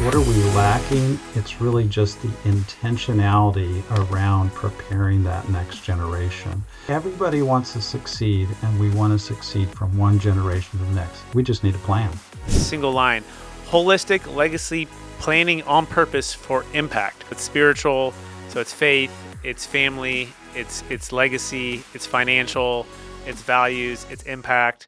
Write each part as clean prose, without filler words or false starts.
What are we lacking? It's really just the intentionality around preparing that next generation. Everybody wants to succeed, and we want to succeed from one generation to the next. We just need a plan. Single line, holistic legacy planning on purpose for impact. It's spiritual, so it's faith, it's family, it's legacy, it's financial, it's values, it's impact.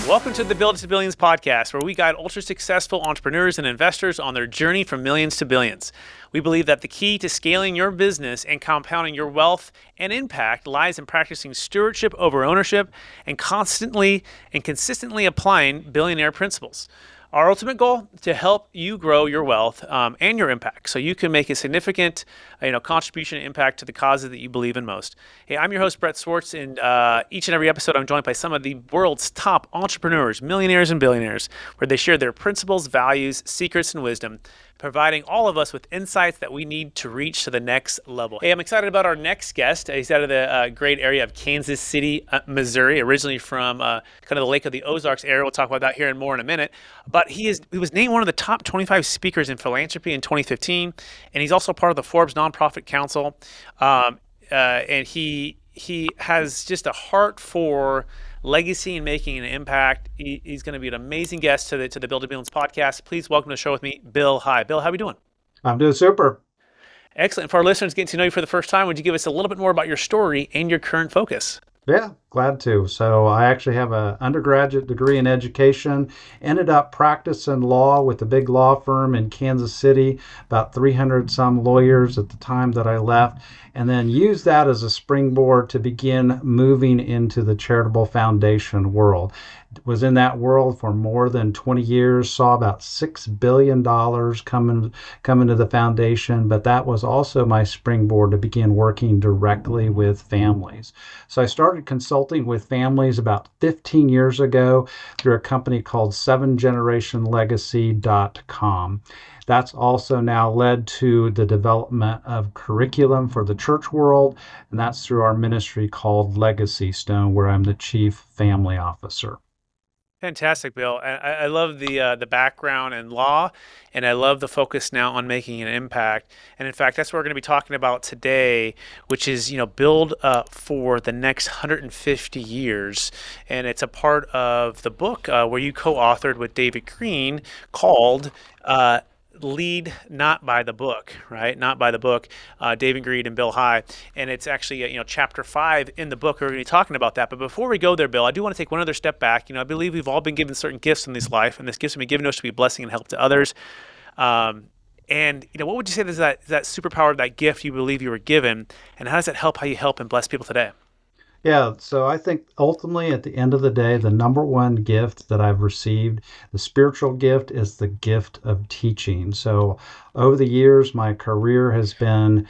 Welcome to the Build to Billions podcast, where we guide ultra-successful entrepreneurs and investors on their journey from millions to billions. We believe that the key to scaling your business and compounding your wealth and impact lies in practicing stewardship over ownership and constantly and consistently applying billionaire principles. Our ultimate goal, to help you grow your wealth and your impact so you can make a significant contribution and impact to the causes that you believe in most. Hey, I'm your host, Brett Swartz, and each and every episode I'm joined by some of the world's top entrepreneurs, millionaires, and billionaires, where they share their principles, values, secrets, and wisdom, providing all of us with insights that we need to reach to the next level. Hey, I'm excited about our next guest. He's out of the great area of Kansas City, Missouri, originally from kind of the Lake of the Ozarks area. We'll talk about that here and more in a minute. But he was named one of the top 25 speakers in philanthropy in 2015, and he's also part of the Forbes Nonprofit Council. And he has just a heart for legacy and making an impact. He's going to be an amazing guest to the Build to Billions podcast. Please welcome to the show with me, Bill. Hi, Bill. How are we doing? I'm doing super. Excellent. For our listeners getting to know you for the first time, would you give us a little bit more about your story and your current focus? Yeah, glad to. So I actually have an undergraduate degree in education, ended up practicing law with a big law firm in Kansas City, about 300 some lawyers at the time that I left, and then used that as a springboard to begin moving into the charitable foundation world. Was in that world for more than 20 years, saw about $6 billion come to the foundation, but that was also my springboard to begin working directly with families. So I started consulting with families about 15 years ago through a company called 7generationlegacy.com. That's also now led to the development of curriculum for the church world, and that's through our ministry called Legacy Stone, where I'm the chief family officer. Fantastic, Bill. I love the background in law, and I love the focus now on making an impact. And in fact, that's what we're going to be talking about today, which is build for the next 150 years. And it's a part of the book where you co-authored with David Green called Lead Not by the Book, right? Not by the book, David Green and Bill High. And it's actually, chapter 5 in the book. We're going to be talking about that. But before we go there, Bill, I do want to take one other step back. I believe we've all been given certain gifts in this life, and this gifts have been given to us to be a blessing and help to others. And what would you say is that superpower, that gift you believe you were given, and how does that help how you help and bless people today? Yeah, so I think ultimately at the end of the day, the number one gift that I've received, the spiritual gift, is the gift of teaching. So over the years, my career has been,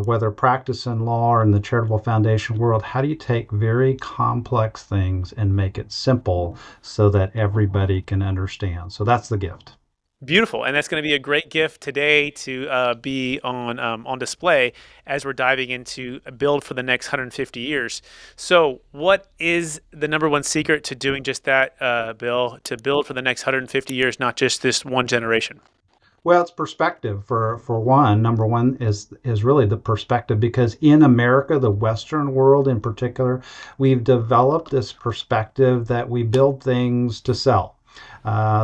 whether practicing law or in the charitable foundation world, how do you take very complex things and make it simple so that everybody can understand? So that's the gift. Beautiful, and that's going to be a great gift today to be on display as we're diving into a build for the next 150 years. So what is the number one secret to doing just that, Bill, to build for the next 150 years, not just this one generation? Well, it's perspective for one. Number one is really the perspective, because in America, the Western world in particular, we've developed this perspective that we build things to sell.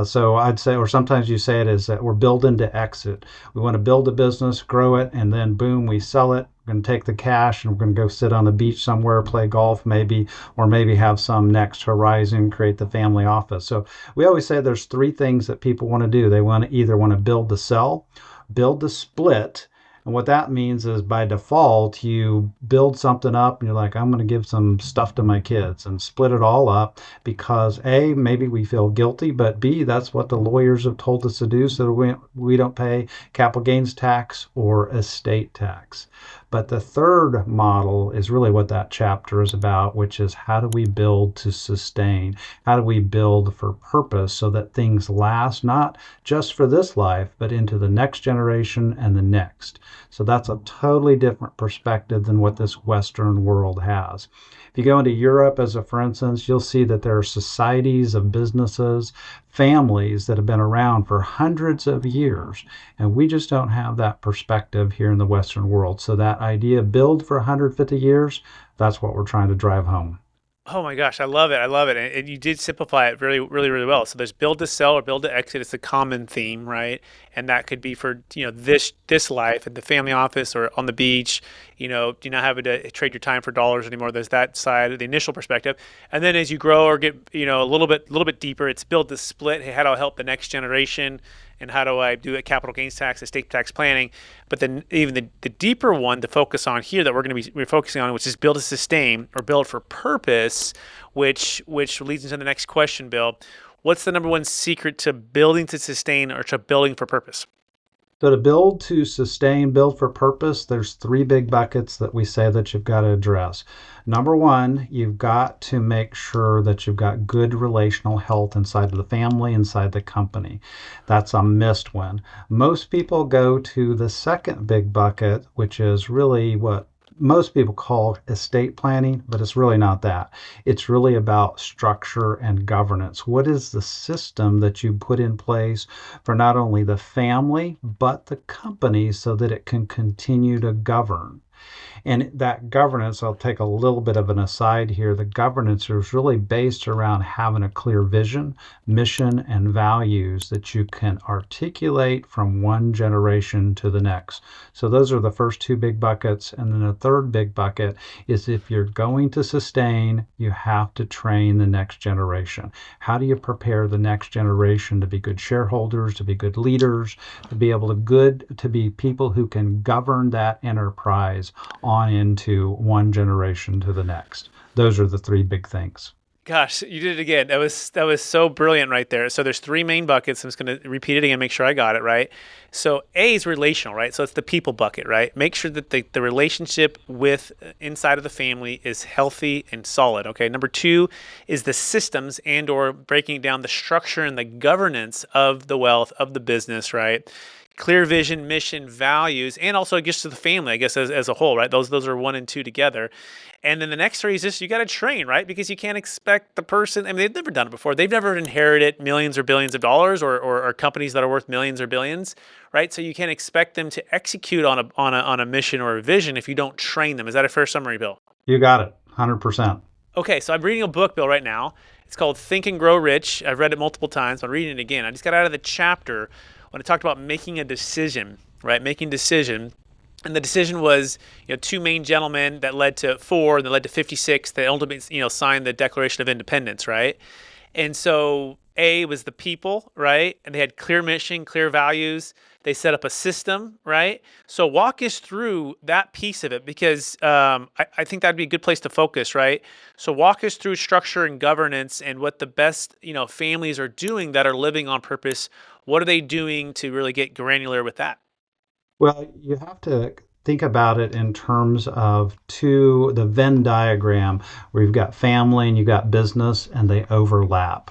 So I'd say, or sometimes you say it is that we're building to exit. We want to build a business, grow it, and then boom, we sell it. We're going to take the cash and we're going to go sit on the beach somewhere, play golf maybe, or maybe have some next horizon, create the family office. So we always say there's three things that people want to do. They want to build to sell, build to split. And what that means is by default, you build something up and you're like, I'm going to give some stuff to my kids and split it all up because A, maybe we feel guilty, but B, that's what the lawyers have told us to do so that we don't pay capital gains tax or estate tax. But the third model is really what that chapter is about, which is how do we build to sustain? How do we build for purpose so that things last not just for this life, but into the next generation and the next? So that's a totally different perspective than what this Western world has. If you go into Europe, as a for instance, you'll see that there are societies of businesses, families that have been around for hundreds of years. And we just don't have that perspective here in the Western world. So that idea, build for 150 years, that's what we're trying to drive home. Oh my gosh, I love it. I love it. And you did simplify it really, really, really well. So there's build to sell or build to exit. It's a common theme, right? And that could be for, this life at the family office or on the beach, you're not having to trade your time for dollars anymore. There's that side, the initial perspective. And then as you grow or get, a little bit deeper, it's build to split. Hey, how do I help the next generation? And how do I do a capital gains tax, estate tax planning? But then even the deeper one to focus on here that we're focusing on, which is build to sustain or build for purpose, which leads into the next question, Bill. What's the number one secret to building to sustain or to building for purpose? So to build to sustain, build for purpose, there's three big buckets that we say that you've got to address. Number one, you've got to make sure that you've got good relational health inside of the family, inside the company. That's a missed one. Most people go to the second big bucket, which is really what most people call estate planning, but it's really not that. It's really about structure and governance. What is the system that you put in place for not only the family, but the company so that it can continue to govern? And that governance, I'll take a little bit of an aside here. The governance is really based around having a clear vision, mission, and values that you can articulate from one generation to the next. So those are the first two big buckets. And then the third big bucket is if you're going to sustain, you have to train the next generation. How do you prepare the next generation to be good shareholders, to be good leaders, to be people who can govern that enterprise on into one generation to the next? Those are the three big things. Gosh, you did it again. That was so brilliant right there. So there's three main buckets. I'm just going to repeat it again, make sure I got it right. So A is relational, right? So it's the people bucket, right? Make sure that the relationship with inside of the family is healthy and solid. Okay. Number two is the systems and or breaking down the structure and the governance of the wealth of the business, right? Clear vision, mission, values, and also just to the family, I guess, as a whole, right? Those are one and two together. And then the next three is just you got to train, right? Because you can't expect the person, I mean, they've never done it before. They've never inherited millions or billions of dollars or companies that are worth millions or billions, right? So you can't expect them to execute on a mission or a vision if you don't train them. Is that a fair summary, Bill? You got it, 100%. Okay, so I'm reading a book, Bill, right now. It's called Think and Grow Rich. I've read it multiple times. I'm reading it again. I just got out of the chapter when I talked about making a decision, right? Making decision. And the decision was, two main gentlemen that led to four, that led to 56, that ultimately, signed the Declaration of Independence, right? And so A was the people, right? And they had clear mission, clear values. They set up a system, right? So walk us through that piece of it because I think that'd be a good place to focus, right? So walk us through structure and governance and what the best, families are doing that are living on purpose. What are they doing to really get granular with that? Well, you have to think about it in terms of the Venn diagram where you've got family and you've got business and they overlap.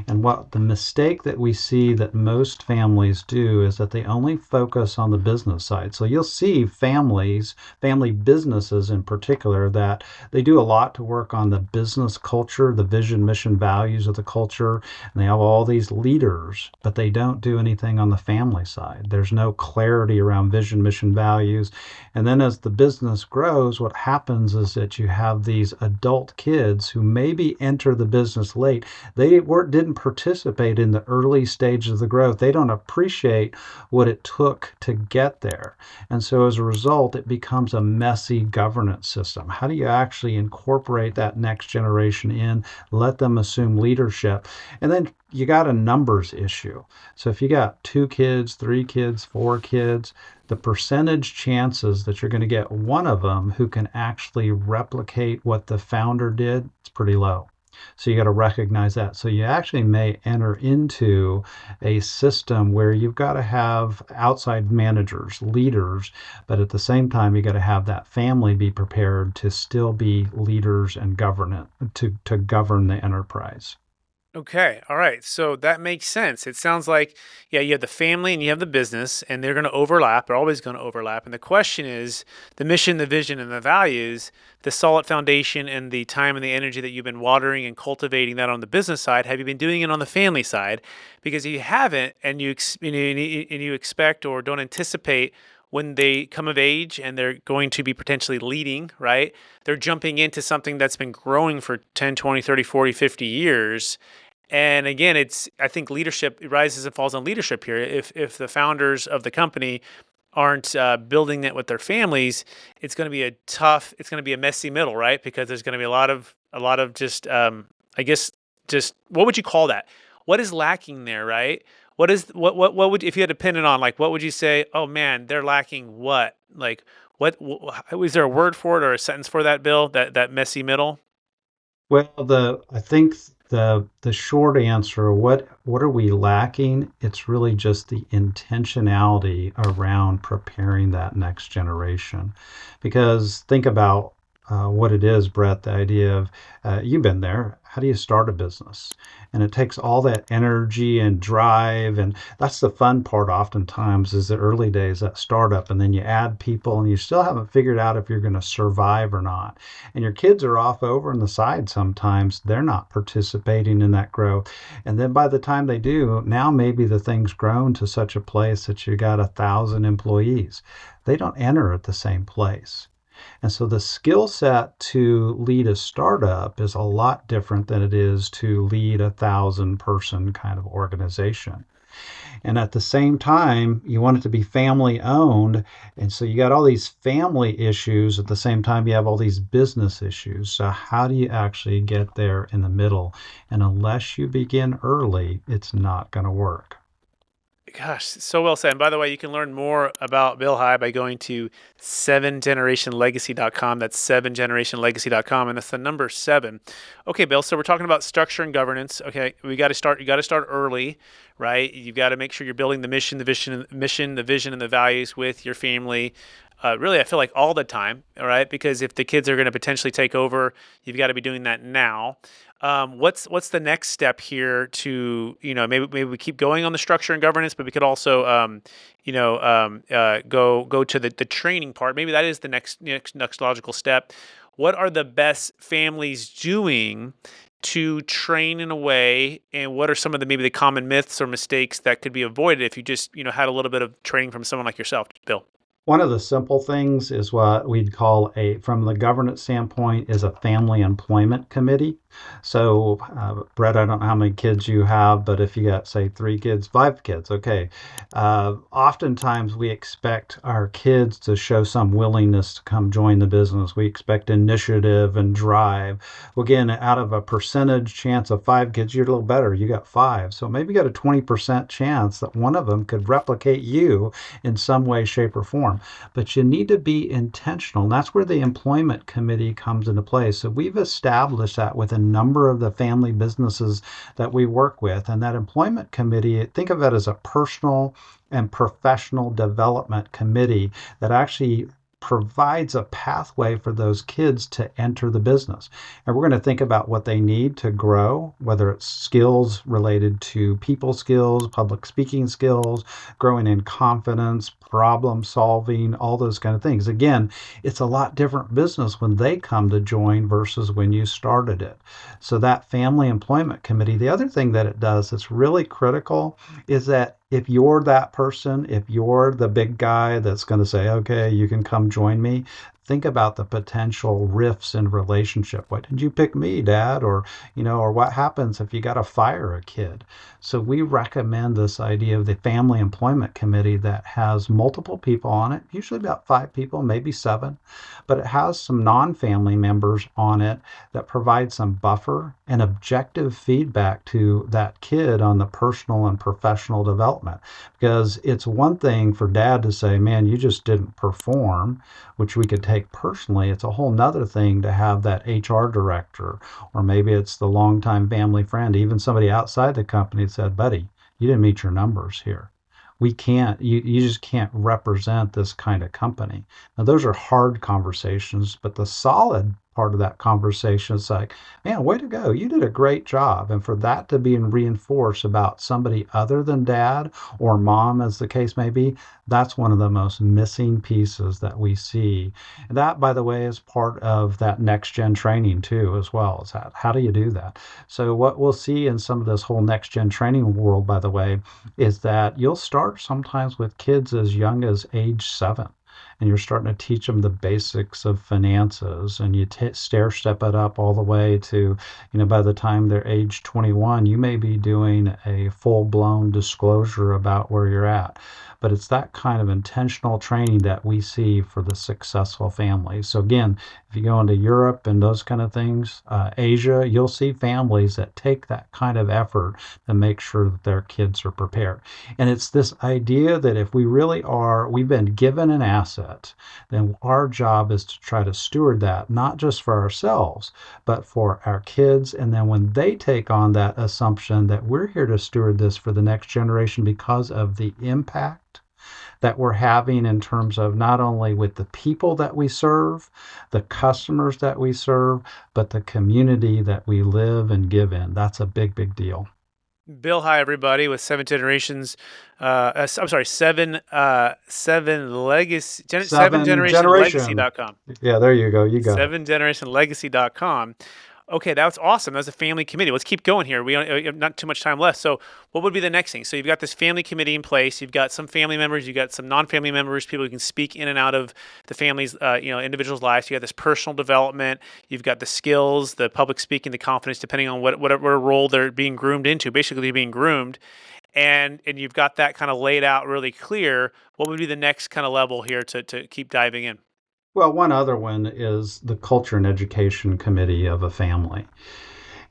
And what the mistake that we see that most families do is that they only focus on the business side. So you'll see family businesses in particular, that they do a lot to work on the business culture, the vision, mission, values of the culture. And they have all these leaders, but they don't do anything on the family side. There's no clarity around vision, mission, values. And then as the business grows, what happens is that you have these adult kids who maybe enter the business late. They didn't participate in the early stages of the growth. They don't appreciate what it took to get there. And so as a result, it becomes a messy governance system. How do you actually incorporate that next generation in, let them assume leadership? And then you got a numbers issue. So if you got 2 kids, 3 kids, 4 kids, the percentage chances that you're going to get one of them who can actually replicate what the founder did, it's pretty low. So you got to recognize that. So you actually may enter into a system where you've got to have outside managers, leaders, but at the same time, you got to have that family be prepared to still be leaders and to govern the enterprise. Okay. All right. So that makes sense. It sounds like, yeah, you have the family and you have the business, and they're going to overlap. They're always going to overlap. And the question is the mission, the vision, and the values, the solid foundation, and the time and the energy that you've been watering and cultivating that on the business side. Have you been doing it on the family side? Because if you haven't, and you expect or don't anticipate when they come of age and they're going to be potentially leading, right? They're jumping into something that's been growing for 10, 20, 30, 40, 50 years, and again, it's I think leadership rises and falls on leadership here. If the founders of the company aren't building it with their families, it's going to be a tough. It's going to be a messy middle, right? Because there's going to be a lot of just I guess just what would you call that? What is lacking there, right? What would if you had to pin it on like what would you say? Oh man, they're lacking what? Like is there a word for it or a sentence for that, Bill? That messy middle. Well, the I think the short answer, what are we lacking? It's really just the intentionality around preparing that next generation. Because think about what it is, Brett, the idea of you've been there. How do you start a business? And it takes all that energy and drive, and that's the fun part. Oftentimes, is the early days that startup, and then you add people, and you still haven't figured out if you're going to survive or not. And your kids are off over on the side sometimes. They're not participating in that growth. And then by the time they do, now maybe the thing's grown to such a place that you got 1,000 employees. They don't enter at the same place. And so the skill set to lead a startup is a lot different than it is to lead 1,000 person kind of organization. And at the same time, you want it to be family owned. And so you got all these family issues at the same time you have all these business issues. So how do you actually get there in the middle? And unless you begin early, it's not going to work. Gosh, so well said. And by the way, you can learn more about Bill High by going to sevengenerationlegacy.com. That's sevengenerationlegacy.com, and that's the number seven. Okay, Bill. So we're talking about structure and governance. Okay, we got to start. You got to start early, right? You've got to make sure you're building the mission, the vision, and the values with your family. Really, I feel like all the time, all right? Because if the kids are going to potentially take over, you've got to be doing that now. What's the next step here to maybe we keep going on the structure and governance, but we could also go to the training part. Maybe that is the next logical step. What are the best families doing to train in a way, and what are some of the maybe the common myths or mistakes that could be avoided if you just had a little bit of training from someone like yourself, Bill? One of the simple things is what we'd call from the governance standpoint, is a family employment committee. So, Brett, I don't know how many kids you have, but if you got, say, 3 kids, 5 kids, okay. Oftentimes we expect our kids to show some willingness to come join the business. We expect initiative and drive. Well, again, out of a percentage chance of 5 kids, you're a little better. You got 5. So maybe you got a 20% chance that one of them could replicate you in some way, shape, or form. But you need to be intentional. And that's where the employment committee comes into play. So we've established that with a number of the family businesses that we work with. And that employment committee, think of it as a personal and professional development committee that actually provides a pathway for those kids to enter the business. And we're going to think about what they need to grow, whether it's skills related to people skills, public speaking skills, growing in confidence, problem solving, all those kind of things. Again, it's a lot different business when they come to join versus when you started it. So that family employment committee, the other thing that it does that's really critical is that if you're that person, if you're the big guy that's going to say, okay, you can come join me, think about the potential rifts in relationship. Why did you pick me, Dad? Or what happens if you got to fire a kid? So we recommend this idea of the family employment committee that has multiple people on it, usually about 5 people, maybe 7, but it has some non-family members on it that provide some buffer and objective feedback to that kid on the personal and professional development. Because it's one thing for dad to say, man, you just didn't perform, which we could take personally. It's a whole nother thing to have that HR director, or maybe it's the longtime family friend, even somebody outside the company that said, buddy, you didn't meet your numbers here. We can't, you just can't represent this kind of company. Now, those are hard conversations, but the solid part of that conversation is like, man, way to go. You did a great job. And for that to be reinforced about somebody other than dad or mom, as the case may be, that's one of the most missing pieces that we see. And that, by the way, is part of that next gen training too, as well. Is that how do you do that? So what we'll see in some of this whole next gen training world, by the way, is that you'll start sometimes with kids as young as age 7, and you're starting to teach them the basics of finances, and you stair step it up all the way to, by the time they're age 21, you may be doing a full blown disclosure about where you're at. But it's that kind of intentional training that we see for the successful families. So again, if you go into Europe and those kind of things, Asia, you'll see families that take that kind of effort to make sure that their kids are prepared. And it's this idea that if we really are, we've been given an asset, then our job is to try to steward that, not just for ourselves, but for our kids. And then when they take on that assumption that we're here to steward this for the next generation because of the impact that we're having in terms of not only with the people that we serve, the customers that we serve, but the community that we live and give in. That's a big, big deal. Bill, hi everybody, with Seven Generations. I'm sorry, Seven Seven Generation generation. Legacy.com. Yeah, there you go. You got it. Seven Generation Legacy.com. Okay, that's awesome. That's a family committee. Let's keep going here. We have not too much time left. So, what would be the next thing? So, you've got this family committee in place. You've got some family members. You've got some non-family members, people who can speak in and out of the family's, individuals' lives. You got this personal development. You've got the skills, the public speaking, the confidence, depending on whatever role they're being groomed into. Basically, they're being groomed, and you've got that kind of laid out really clear. What would be the next kind of level here to keep diving in? Well, one other one is the Culture and Education Committee of a family.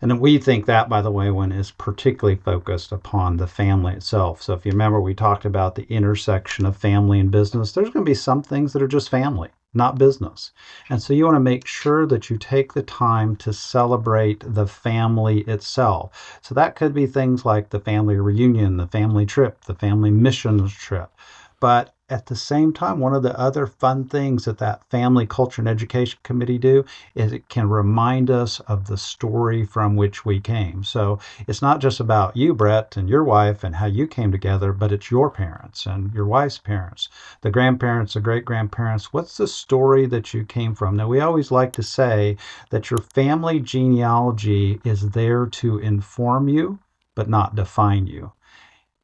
And then we think that, by the way, one is particularly focused upon the family itself. So if you remember, we talked about the intersection of family and business. There's going to be some things that are just family, not business. And so you want to make sure that you take the time to celebrate the family itself. So that could be things like the family reunion, the family trip, the family missions trip. But at the same time, one of the other fun things that Family Culture and Education Committee do is it can remind us of the story from which we came. So it's not just about you, Brett, and your wife and how you came together, but it's your parents and your wife's parents, the grandparents, the great grandparents. What's the story that you came from? Now, we always like to say that your family genealogy is there to inform you, but not define you.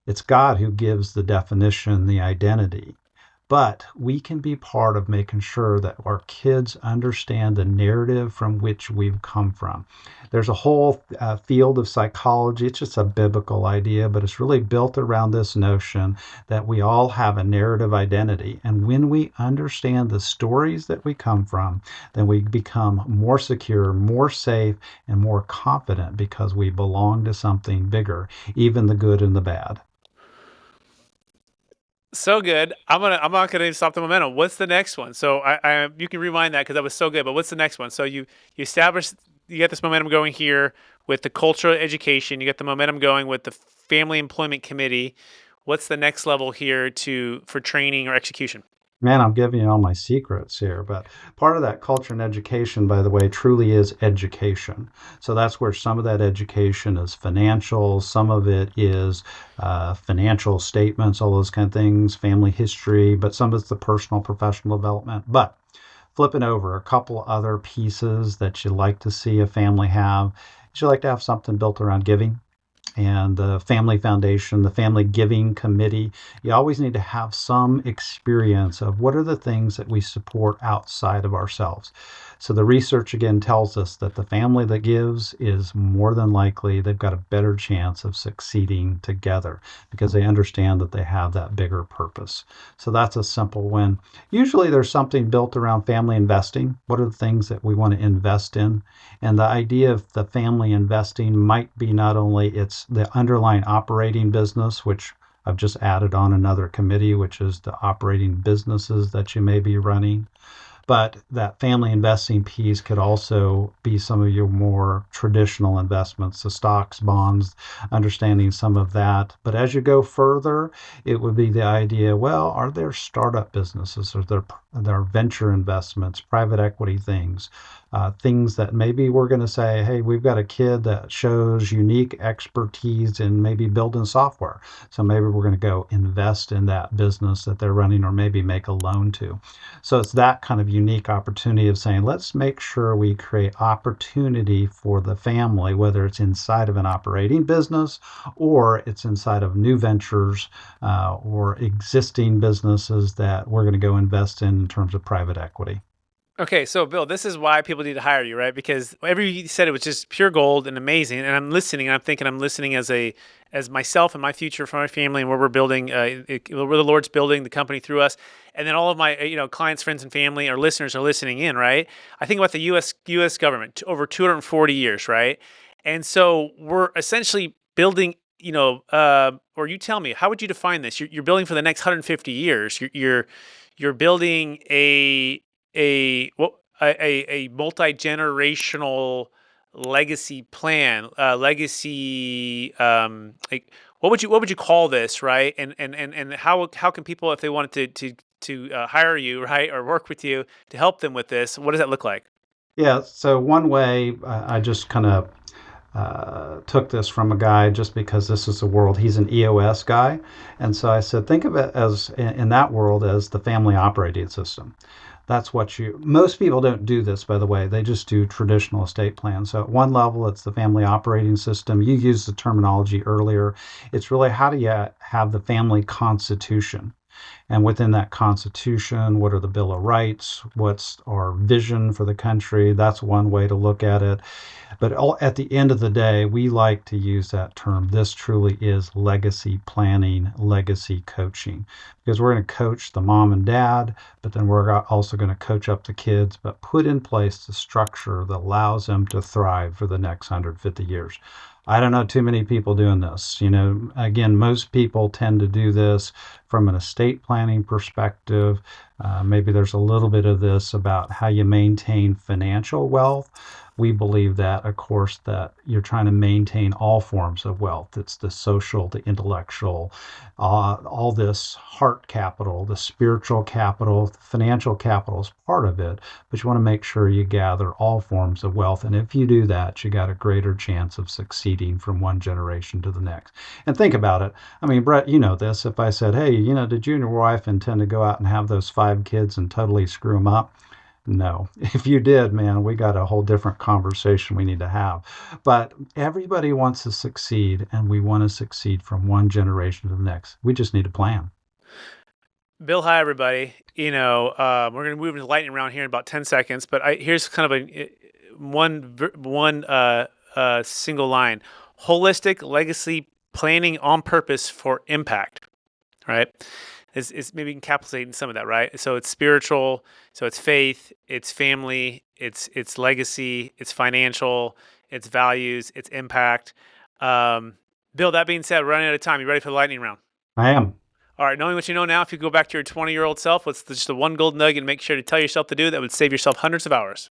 It's God who gives the definition, the identity. But we can be part of making sure that our kids understand the narrative from which we've come from. There's a whole field of psychology. It's just a biblical idea, but it's really built around this notion that we all have a narrative identity. And when we understand the stories that we come from, then we become more secure, more safe, and more confident because we belong to something bigger, even the good and the bad. So good. I'm not gonna stop the momentum. What's the next one? So you can rewind that because that was so good. But what's the next one? So you establish, you get this momentum going here with the cultural education. You get the momentum going with the family employment committee. What's the next level here for training or execution? Man, I'm giving you all my secrets here, but part of that culture and education, by the way, truly is education. So that's where some of that education is financial, some of it is financial statements, all those kind of things, family history, but some of it's the personal, professional development. But flipping over a couple other pieces that you like to see a family have, you like to have something built around giving and the family foundation, the family giving committee. You always need to have some experience of what are the things that we support outside of ourselves. So the research again tells us that the family that gives is more than likely they've got a better chance of succeeding together because they understand that they have that bigger purpose. So that's a simple win. Usually there's something built around family investing. What are the things that we want to invest in? And the idea of the family investing might be not only it's the underlying operating business, which I've just added on another committee, which is the operating businesses that you may be running. But that family investing piece could also be some of your more traditional investments, the stocks, bonds, understanding some of that. But as you go further, it would be the idea, well, are there startup businesses? Are there venture investments, private equity things, things that maybe we're going to say, hey, we've got a kid that shows unique expertise in maybe building software. So maybe we're going to go invest in that business that they're running or maybe make a loan to. So it's that kind of unique opportunity of saying, let's make sure we create opportunity for the family, whether it's inside of an operating business or it's inside of new ventures or existing businesses that we're going to go invest in terms of private equity. Okay, so Bill, this is why people need to hire you, right? Because whatever you said, it was just pure gold and amazing. And I'm listening, and I'm thinking I'm listening as myself and my future for my family and where we're building, where the Lord's building the company through us, and then all of my clients, friends, and family, or listeners are listening in, right? I think about the U.S. government over 240 years, right? And so we're essentially building. Or you tell me, how would you define this? You're building for the next 150 years. You're building a multi-generational legacy plan, legacy like what would you call this, right? And how can people, if they wanted to hire you, right, or work with you to help them with this, what does that look like? Yeah, so one way I just kind of took this from a guy just because this is a world. He's an EOS guy. And so I said, think of it as in that world as the family operating system. That's what most people don't do this, by the way. They just do traditional estate plans. So at one level, it's the family operating system. You used the terminology earlier. It's really how do you have the family constitution? And within that constitution, what are the Bill of Rights? What's our vision for the country? That's one way to look at it. But at the end of the day, we like to use that term. This truly is legacy planning, legacy coaching, because we're going to coach the mom and dad, but then we're also going to coach up the kids, but put in place the structure that allows them to thrive for the next 150 years. I don't know too many people doing this. Again, most people tend to do this from an estate planning perspective. Maybe there's a little bit of this about how you maintain financial wealth. We believe that, of course, that you're trying to maintain all forms of wealth. It's the social, the intellectual, all this heart capital, the spiritual capital, the financial capital is part of it, but you want to make sure you gather all forms of wealth. And if you do that, you got a greater chance of succeeding from one generation to the next. And think about it. I mean, Brett, you know this. If I said, hey, did you and your wife intend to go out and have those 5 kids and totally screw them up? No. If you did, man, we got a whole different conversation we need to have. But everybody wants to succeed, and we want to succeed from one generation to the next. We just need a plan. Bill, hi everybody. We're going to move into lightning round here in about 10 seconds, but here's kind of one single line: holistic legacy planning on purpose for impact. Right? Is maybe encapsulating some of that, right? So it's spiritual, so it's faith, it's family, it's legacy, it's financial, it's values, it's impact. Bill, that being said, we're running out of time. You ready for the lightning round? I am. All right, knowing what you know now, if you go back to your 20-year-old self, what's just the one gold nugget and make sure to tell yourself to do that would save yourself hundreds of hours?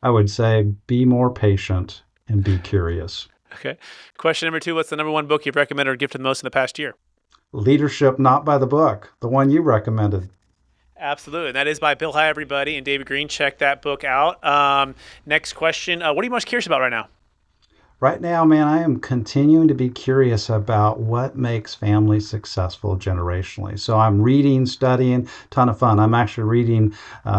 I would say be more patient and be curious. Okay. Question number 2, what's the number one book you've recommended or gifted the most in the past year? Leadership Not by the Book, the one you recommended. Absolutely. And that is by Bill Hi, everybody, and David Green. Check that book out. Next question. What are you most curious about right now? Right now, man, I am continuing to be curious about what makes families successful generationally. So I'm reading, studying, ton of fun. I'm actually reading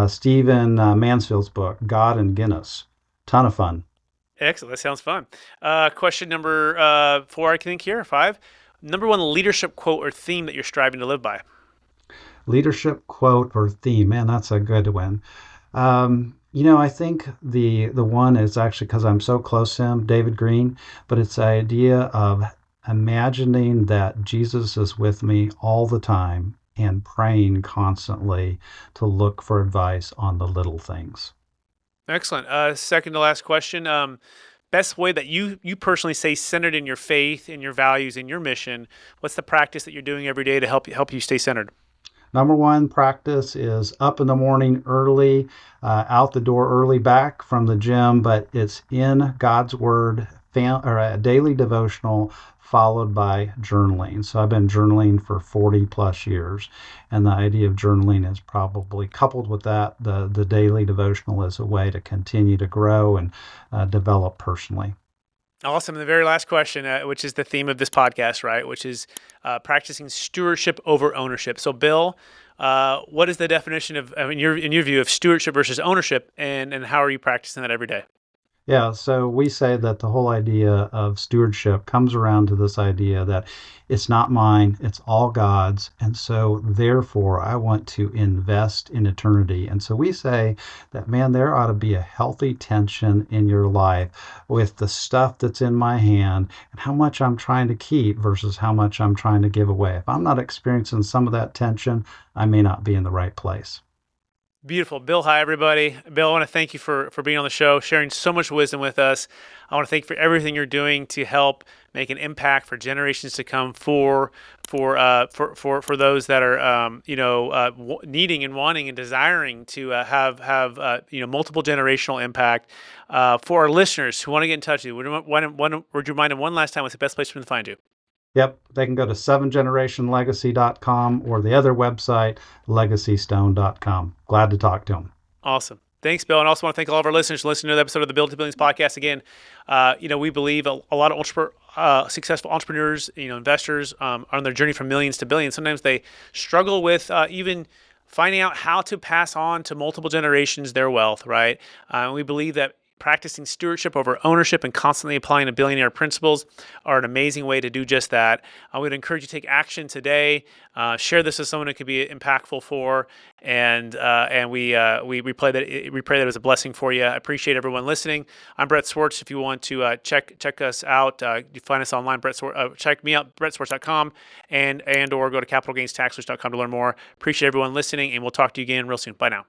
Stephen Mansfield's book, God and Guinness. Ton of fun. Excellent. That sounds fun. Question number 4, I think here, 5. Number one leadership quote or theme that you're striving to live by? Leadership quote or theme. Man, that's a good one. I think the one is actually because I'm so close to him, David Green, but it's the idea of imagining that Jesus is with me all the time and praying constantly to look for advice on the little things. Excellent. Second to last question. Best way that you personally stay centered in your faith, in your values, in your mission. What's the practice that you're doing every day to help you stay centered? Number one practice is up in the morning early, out the door early, back from the gym, but it's in God's Word, or a daily devotional followed by journaling. So I've been journaling for 40 plus years, and the idea of journaling is probably coupled with that. The daily devotional is a way to continue to grow and develop personally. Awesome. And the very last question, which is the theme of this podcast, right? Which is practicing stewardship over ownership. So, Bill, what is the definition of, in your view, of stewardship versus ownership, and how are you practicing that every day? Yeah, so we say that the whole idea of stewardship comes around to this idea that it's not mine, it's all God's. And so, therefore, I want to invest in eternity. And so we say that, man, there ought to be a healthy tension in your life with the stuff that's in my hand and how much I'm trying to keep versus how much I'm trying to give away. If I'm not experiencing some of that tension, I may not be in the right place. Beautiful. Bill, hi, everybody. Bill, I want to thank you for being on the show, sharing so much wisdom with us. I want to thank you for everything you're doing to help make an impact for generations to come for those that are needing and wanting and desiring to have multiple generational impact. For our listeners who want to get in touch with you, would you mind them one last time? What's the best place for them to find you? Yep, they can go to sevengenerationlegacy.com or the other website, legacystone.com. Glad to talk to them. Awesome. Thanks, Bill. And I also want to thank all of our listeners for listening to the episode of the Build to Billions podcast. Again, we believe a lot of successful entrepreneurs, investors, on their journey from millions to billions. Sometimes they struggle with even finding out how to pass on to multiple generations their wealth, right? We believe that practicing stewardship over ownership and constantly applying the billionaire principles are an amazing way to do just that. I would encourage you to take action today. Share this with someone it could be impactful for, and we pray that it was a blessing for you. I appreciate everyone listening. I'm Brett Swartz. If you want to check us out, you find us online. Check me out, brettswartz.com, and or go to capitalgainstaxers.com to learn more. Appreciate everyone listening, and we'll talk to you again real soon. Bye now.